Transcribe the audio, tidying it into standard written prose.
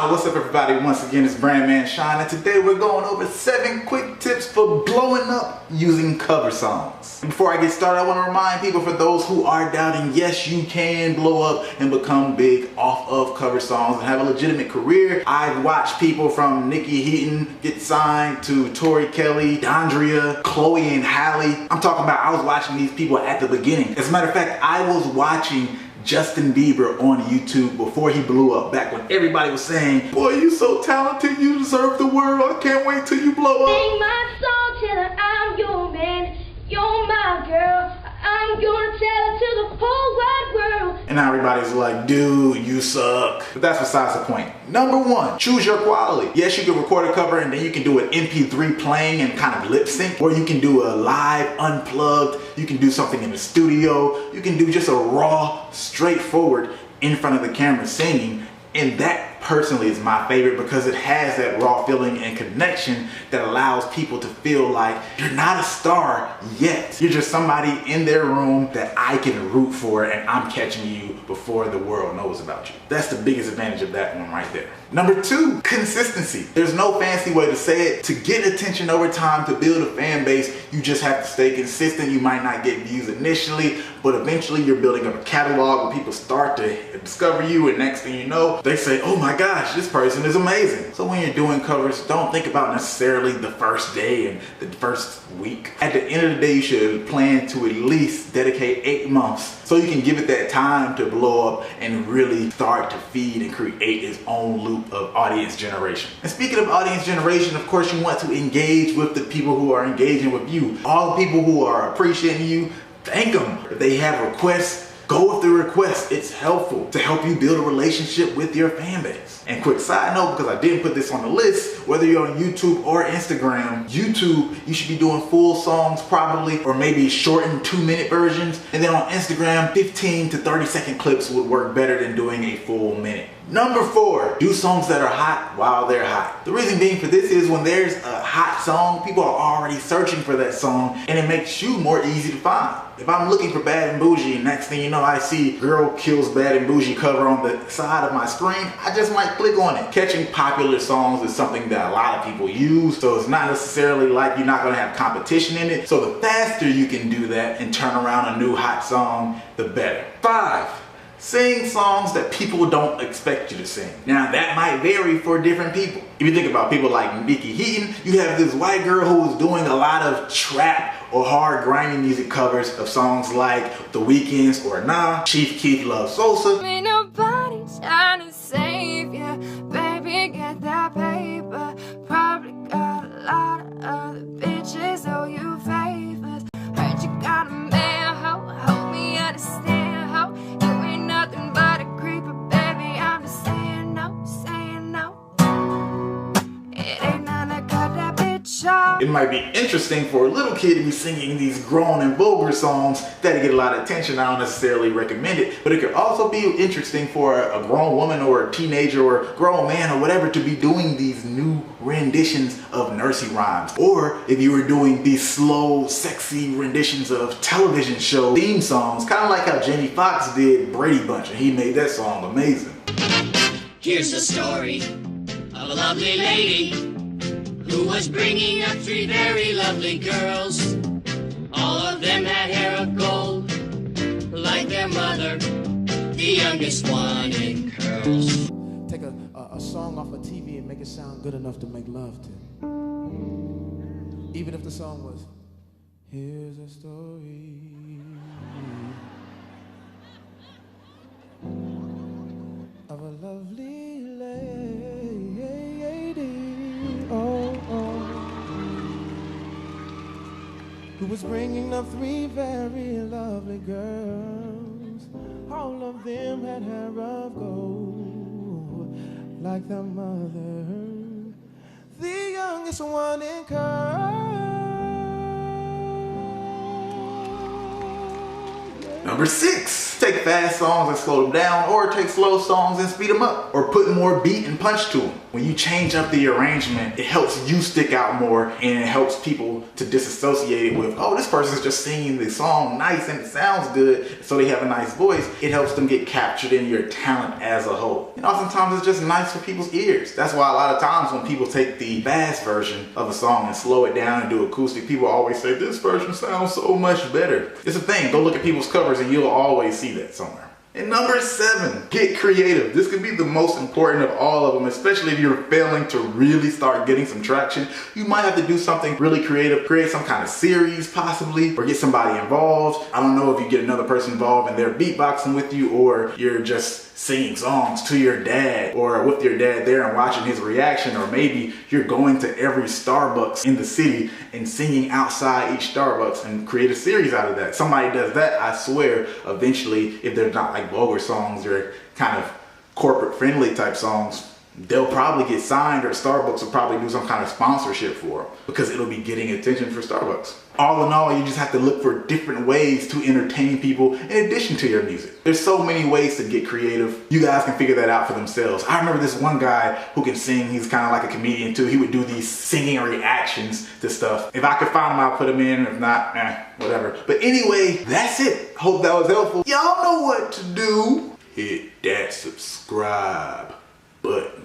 What's up everybody? Once again, it's Brandman Shine, and today we're going over 7 quick tips for blowing up using cover songs. And before I get started, I want to remind people, for those who are doubting, yes, you can blow up and become big off of cover songs and have a legitimate career. I've watched people from Nikki Heaton get signed to Tori Kelly, Dondria, Chloe and Halle. I'm talking about, I was watching these people at the beginning. As a matter of fact, I was watching Justin Bieber on YouTube before he blew up, back when everybody was saying, boy, you so talented, you deserve the world, I can't wait till you blow up. Sing my song till I'm your man, you're my girl, I'm gonna tell it to the whole wide world. And now everybody's like, dude, you suck. But that's besides the point. Number 1, choose your quality. Yes, you can record a cover and then you can do an MP3 playing and kind of lip sync, or you can do a live unplugged, you can do something in the studio, you can do just a raw, straightforward in front of the camera singing. And that personally is my favorite because it has that raw feeling and connection that allows people to feel like you're not a star yet. You're just somebody in their room that I can root for, and I'm catching you before the world knows about you. That's the biggest advantage of that one right there. Number 2, consistency. There's no fancy way to say it. To get attention over time, to build a fan base, you just have to stay consistent. You might not get views initially, but eventually you're building up a catalog where people start to discover you, and next thing you know, they say, oh my gosh, this person is amazing. So when you're doing covers, don't think about necessarily the first day and the first week. At the end of the day, you should plan to at least dedicate 8 months so you can give it that time to blow up and really start to feed and create its own loop of audience generation. And speaking of audience generation, of course, you want to engage with the people who are engaging with you. All the people who are appreciating you, thank them. If they have requests, go with the request. It's helpful to help you build a relationship with your fan base. And quick side note, because I didn't put this on the list, whether you're on YouTube or Instagram, YouTube, you should be doing full songs probably, or maybe shortened 2-minute versions. And then on Instagram, 15 to 30-second clips would work better than doing a full minute. Number 4, do songs that are hot while they're hot. The reason being for this is when there's a hot song, people are already searching for that song, and it makes you more easy to find. If I'm looking for Bad and Bougie, and next thing you know, I see Girl Kills Bad and Bougie cover on the side of my screen, I just might click on it. Catching popular songs is something that a lot of people use, so it's not necessarily like you're not gonna have competition in it. So the faster you can do that and turn around a new hot song, the better. 5, sing songs that people don't expect you to sing. Now that might vary for different people. If you think about people like Nikki Heaton, you have this white girl who is doing a lot of trap or hard grimy music covers of songs like The Weeknd's or Nah. Chief Keef loves Sosa. Ain't nobody trying to save you, baby, get that paper. Probably got a lot of other bitches owe you favors. Heard you got a man, help me understand how you ain't nothing but a creeper, baby. I'm just saying no, saying no. It ain't none that cut that bitch off. It might be interesting for a little kid to be singing these grown and vulgar songs that get a lot of attention. I don't necessarily recommend it, but it could also be interesting for a grown woman or a teenager or a grown man or whatever to be doing these new renditions of nursery rhymes. Or if you were doing these slow, sexy renditions of television show theme songs, kind of like how Jamie Foxx did Brady Bunch, and he made that song amazing. Here's the story of a lovely lady who was bringing up 3 very lovely girls. All of them had hair of gold, like their mother, the youngest one in curls. Take a song off of TV and make it sound good enough to make love to. Even if the song was, here's a story of a lovely lady, who was bringing up 3 very lovely girls. All of them had hair of gold, like their mother, the youngest one in curls. Yeah. Number 6, take fast songs and slow them down, or take slow songs and speed them up, or put more beat and punch to them. When you change up the arrangement, it helps you stick out more, and it helps people to disassociate it with, oh, this person's just singing the song nice and it sounds good, so they have a nice voice. It helps them get captured in your talent as a whole. And oftentimes it's just nice for people's ears. That's why a lot of times when people take the fast version of a song and slow it down and do acoustic, people always say, this version sounds so much better. It's a thing. Go look at people's covers and you'll always see that somewhere. And number 7, get creative. This could be the most important of all of them, especially if you're failing to really start getting some traction. You might have to do something really creative, create some kind of series possibly, or get somebody involved. I don't know if you get another person involved and they're beatboxing with you, or you're just singing songs to your dad or with your dad there and watching his reaction, or maybe you're going to every Starbucks in the city and singing outside each Starbucks and create a series out of that. Somebody does that, I swear, eventually, if they're not like vulgar songs or kind of corporate friendly type songs, they'll probably get signed, or Starbucks will probably do some kind of sponsorship for them because it'll be getting attention for Starbucks. All in all, you just have to look for different ways to entertain people in addition to your music. There's so many ways to get creative. You guys can figure that out for themselves. I remember this one guy who can sing. He's kind of like a comedian too. He would do these singing reactions to stuff. If I could find him, I'll put him in. If not, whatever. But anyway, that's it. Hope that was helpful. Y'all know what to do. Hit that subscribe button.